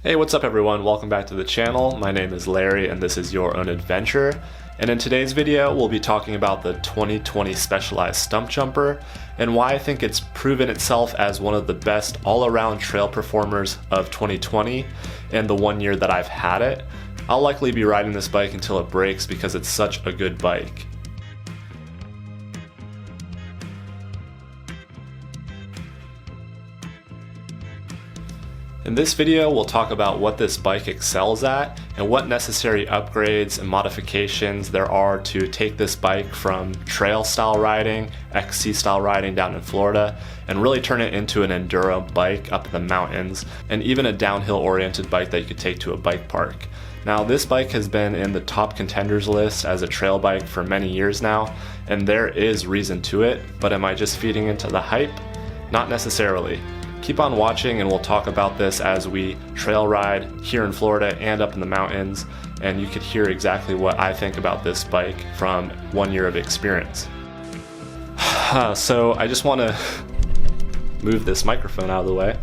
Hey, what's up everyone? Welcome back to the channel. My name is Larry and this is Your Own Adventure. And in today's video, we'll be talking about the 2020 Specialized Stumpjumper and why I think it's proven itself as one of the best all-around trail performers of 2020 and the 1 year that I've had it. I'll likely be riding this bike until it breaks because it's such a good bike. In this video, we'll talk about what this bike excels at and what necessary upgrades and modifications there are to take this bike from trail style riding, XC style riding down in Florida, and really turn it into an enduro bike up in the mountains, and even a downhill oriented bike that you could take to a bike park. Now, this bike has been in the top contenders list as a trail bike for many years now, and there is reason to it, but am I just feeding into the hype? Not necessarily. Keep on watching and we'll talk about this as we trail ride here in Florida and up in the mountains, and you could hear exactly what I think about this bike from 1 year of experience. So I just want to move this microphone out of the way.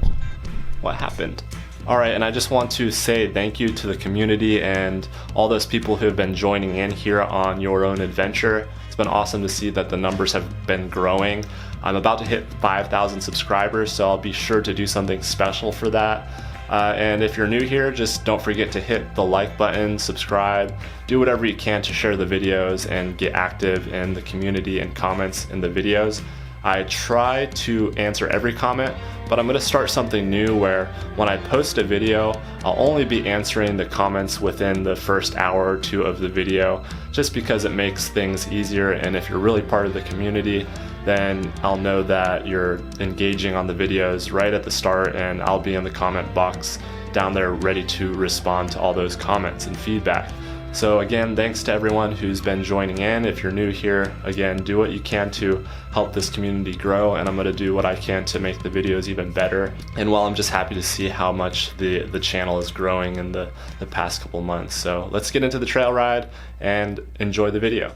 What happened? Alright, and I just want to say thank you to the community and all those people who have been joining in here on Your Own Adventure. It's been awesome to see that the numbers have been growing. I'm about to hit 5,000 subscribers, so I'll be sure to do something special for that. And if you're new here, just don't forget to hit the like button, subscribe, do whatever you can to share the videos and get active in the community and comments in the videos. I try to answer every comment, but I'm going to start something new where when I post a video, I'll only be answering the comments within the first hour or two of the video, just because it makes things easier, and if you're really part of the community, then I'll know that you're engaging on the videos right at the start, and I'll be in the comment box down there ready to respond to all those comments and feedback. So again, thanks to everyone who's been joining in. If you're new here, again, do what you can to help this community grow, and I'm going to do what I can to make the videos even better. And while I'm just happy to see how much the channel is growing in the past couple months. So let's get into the trail ride and enjoy the video.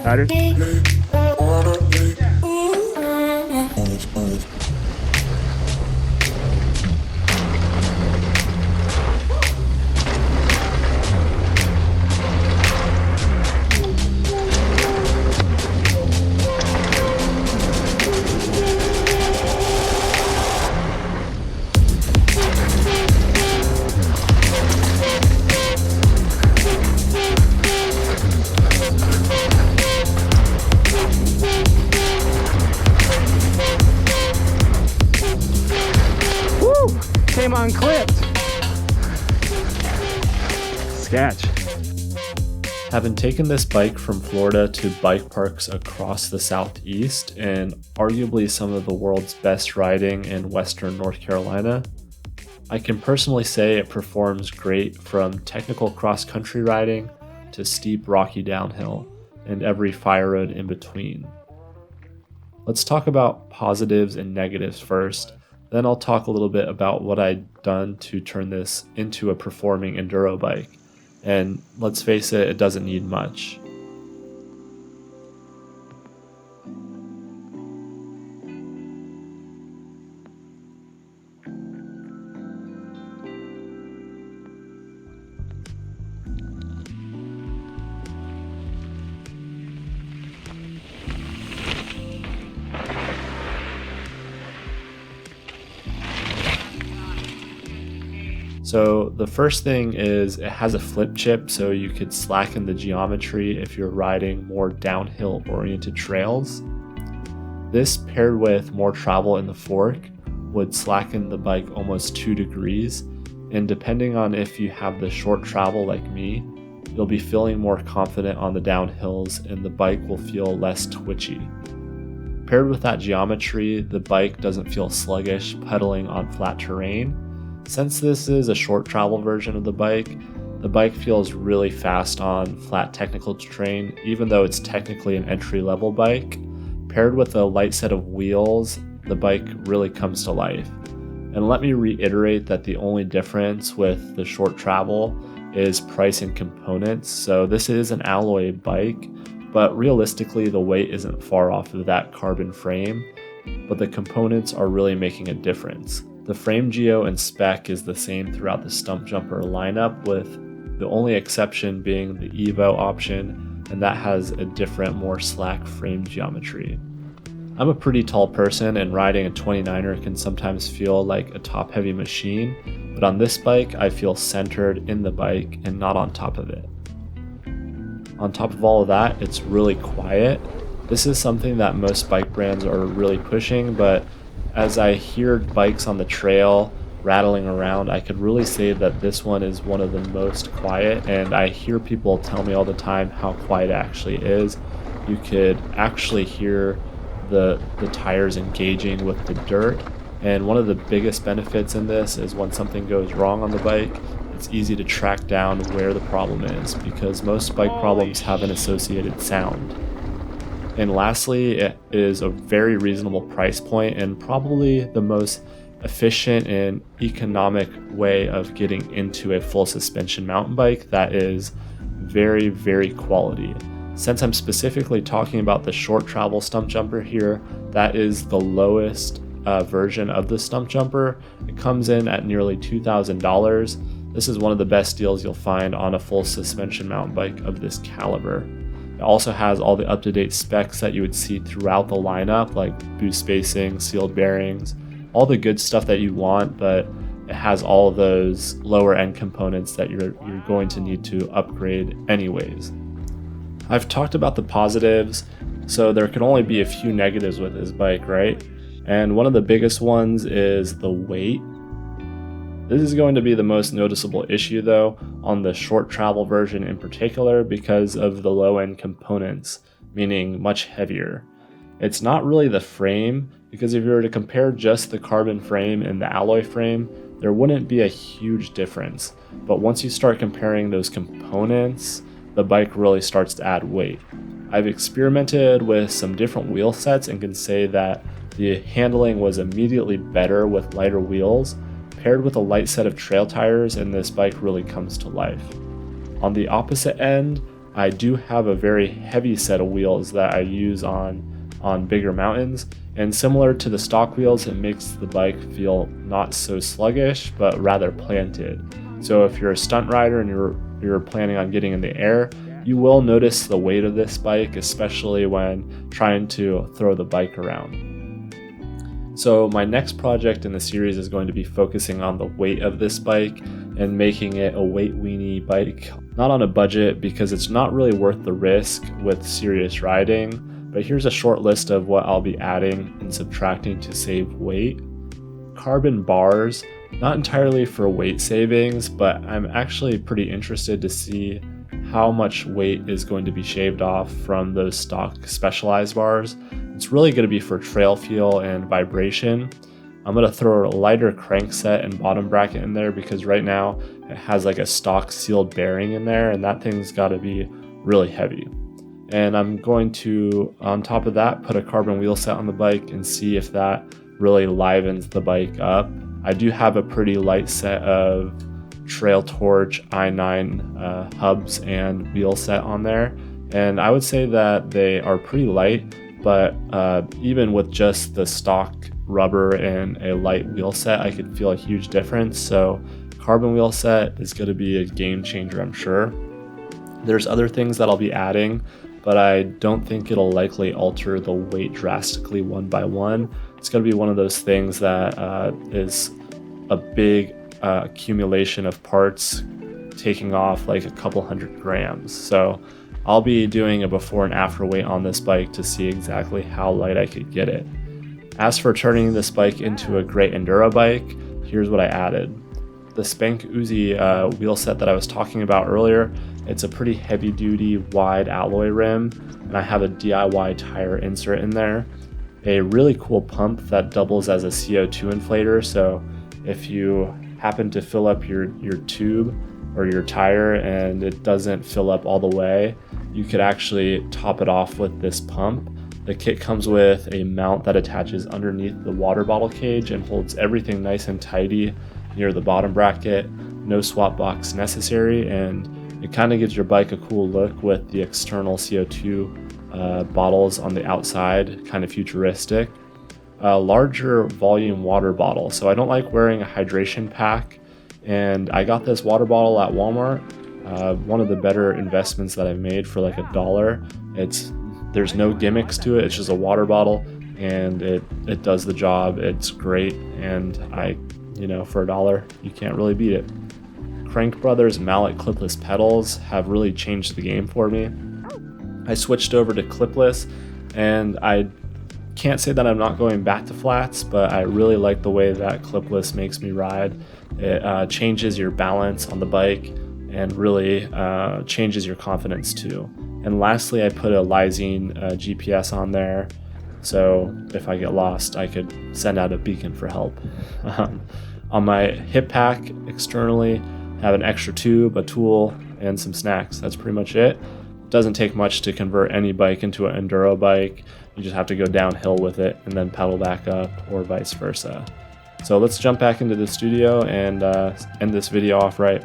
Riders? Came unclipped. Sketch. Having taken this bike from Florida to bike parks across the Southeast and arguably some of the world's best riding in Western North Carolina, I can personally say it performs great from technical cross-country riding to steep rocky downhill and every fire road in between. Let's talk about positives and negatives first. Then I'll talk a little bit about what I've done to turn this into a performing enduro bike. And let's face it, it doesn't need much. So the first thing is it has a flip chip, so you could slacken the geometry if you're riding more downhill oriented trails. This paired with more travel in the fork would slacken the bike almost 2 degrees, and depending on if you have the short travel like me, you'll be feeling more confident on the downhills and the bike will feel less twitchy. Paired with that geometry, the bike doesn't feel sluggish pedaling on flat terrain. Since this is a short travel version of the bike feels really fast on flat technical terrain, even though it's technically an entry-level bike. Paired with a light set of wheels, the bike really comes to life. And let me reiterate that the only difference with the short travel is price and components. So this is an alloy bike, but realistically the weight isn't far off of that carbon frame, but the components are really making a difference. The frame geo and spec is the same throughout the Stumpjumper lineup, with the only exception being the Evo option, and that has a different, more slack frame geometry. I'm a pretty tall person, and riding a 29er can sometimes feel like a top-heavy machine, but on this bike I feel centered in the bike and not on top of it. On top of all of that, it's really quiet. This is something that most bike brands are really pushing, but as I hear bikes on the trail rattling around, I could really say that this one is one of the most quiet, and I hear people tell me all the time how quiet it actually is. You could actually hear the tires engaging with the dirt, and one of the biggest benefits in this is when something goes wrong on the bike, it's easy to track down where the problem is, because most bike problems have an associated sound. And lastly, it is a very reasonable price point and probably the most efficient and economic way of getting into a full suspension mountain bike that is very, very quality. Since I'm specifically talking about the short travel Stumpjumper here, that is the lowest version of the Stumpjumper. It comes in at nearly $2,000. This is one of the best deals you'll find on a full suspension mountain bike of this caliber. It also has all the up-to-date specs that you would see throughout the lineup, like boost spacing, sealed bearings, all the good stuff that you want, but it has all those lower end components that you're going to need to upgrade anyways. I've talked about the positives, so there can only be a few negatives with this bike, right? And one of the biggest ones is the weight. This is going to be the most noticeable issue though on the short travel version in particular because of the low end components, meaning much heavier. It's not really the frame, because if you were to compare just the carbon frame and the alloy frame, there wouldn't be a huge difference. But once you start comparing those components, the bike really starts to add weight. I've experimented with some different wheel sets and can say that the handling was immediately better with lighter wheels, paired with a light set of trail tires, and this bike really comes to life. On the opposite end, I do have a very heavy set of wheels that I use on bigger mountains, and similar to the stock wheels, it makes the bike feel not so sluggish, but rather planted. So if you're a stunt rider and you're planning on getting in the air, you will notice the weight of this bike, especially when trying to throw the bike around. So my next project in the series is going to be focusing on the weight of this bike and making it a weight weenie bike. Not on a budget, because it's not really worth the risk with serious riding, but here's a short list of what I'll be adding and subtracting to save weight. Carbon bars, not entirely for weight savings, but I'm actually pretty interested to see how much weight is going to be shaved off from those stock Specialized bars. It's really going to be for trail feel and vibration. I'm going to throw a lighter crankset and bottom bracket in there because right now it has like a stock sealed bearing in there, and that thing's got to be really heavy. And I'm going to, on top of that, put a carbon wheel set on the bike and see if that really livens the bike up. I do have a pretty light set of Trail Torch i9 hubs and wheel set on there, and I would say that they are pretty light, but even with just the stock rubber and a light wheel set, I could feel a huge difference. So carbon wheel set is going to be a game changer, I'm sure. There's other things that I'll be adding, but I don't think it'll likely alter the weight drastically one by one. It's going to be one of those things that is a big accumulation of parts taking off like a couple 100 grams. So I'll be doing a before and after weight on this bike to see exactly how light I could get it. As for turning this bike into a great enduro bike, here's what I added. The Spank Uzi wheel set that I was talking about earlier, it's a pretty heavy duty wide alloy rim, and I have a DIY tire insert in there. A really cool pump that doubles as a CO2 inflator, so if you happen to fill up your tube or your tire and it doesn't fill up all the way, you could actually top it off with this pump. The kit comes with a mount that attaches underneath the water bottle cage and holds everything nice and tidy near the bottom bracket. No swap box necessary, and It kind of gives your bike a cool look with the external CO2 bottles on the outside, kind of futuristic. A larger volume water bottle. So I don't like wearing a hydration pack, and I got this water bottle at Walmart. One of the better investments that I've made for like $1. There's no gimmicks to it. It's just a water bottle, and it does the job. It's great, and for $1, you can't really beat it. Crank Brothers mallet clipless pedals have really changed the game for me. I switched over to clipless, and I can't say that I'm not going back to flats, but I really like the way that clipless makes me ride. It changes your balance on the bike and really changes your confidence too. And lastly, I put a Lysine GPS on there, so if I get lost, I could send out a beacon for help. On my hip pack externally, I have an extra tube, a tool, and some snacks. That's pretty much it. Doesn't take much to convert any bike into an enduro bike. You just have to go downhill with it and then pedal back up, or vice versa. So let's jump back into the studio and end this video off right.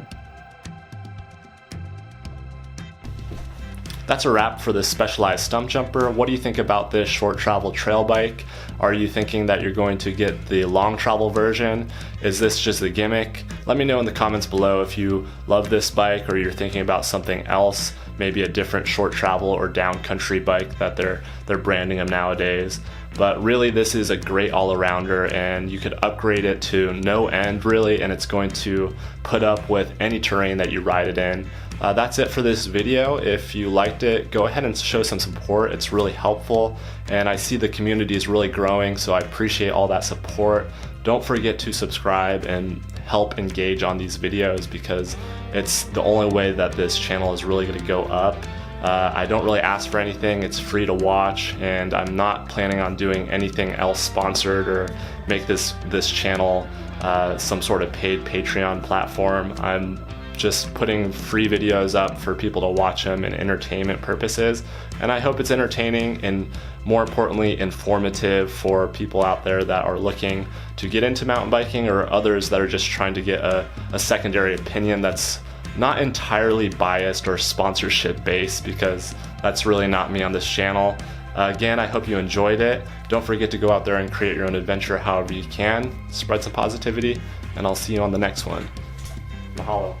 That's a wrap for this Specialized Stumpjumper. What do you think about this short travel trail bike? Are you thinking that you're going to get the long travel version? Is this just a gimmick? Let me know in the comments below if you love this bike or you're thinking about something else, maybe a different short travel or downcountry bike that they're branding them nowadays. But really, this is a great all-arounder, and you could upgrade it to no end really, and it's going to put up with any terrain that you ride it in. That's it for this video. If you liked it, go ahead and show some support. It's really helpful, and I see the community is really growing, so I appreciate all that support. Don't forget to subscribe and help engage on these videos, because it's the only way that this channel is really going to go up. I don't really ask for anything. It's free to watch, and I'm not planning on doing anything else sponsored or make this channel some sort of paid Patreon platform. I'm just putting free videos up for people to watch them in entertainment purposes, and I hope it's entertaining and, more importantly, informative for people out there that are looking to get into mountain biking, or others that are just trying to get a secondary opinion that's not entirely biased or sponsorship based, because that's really not me on this channel. Again, I hope you enjoyed it. Don't forget to go out there and create your own adventure however you can. Spread some positivity, and I'll see you on the next one. Mahalo.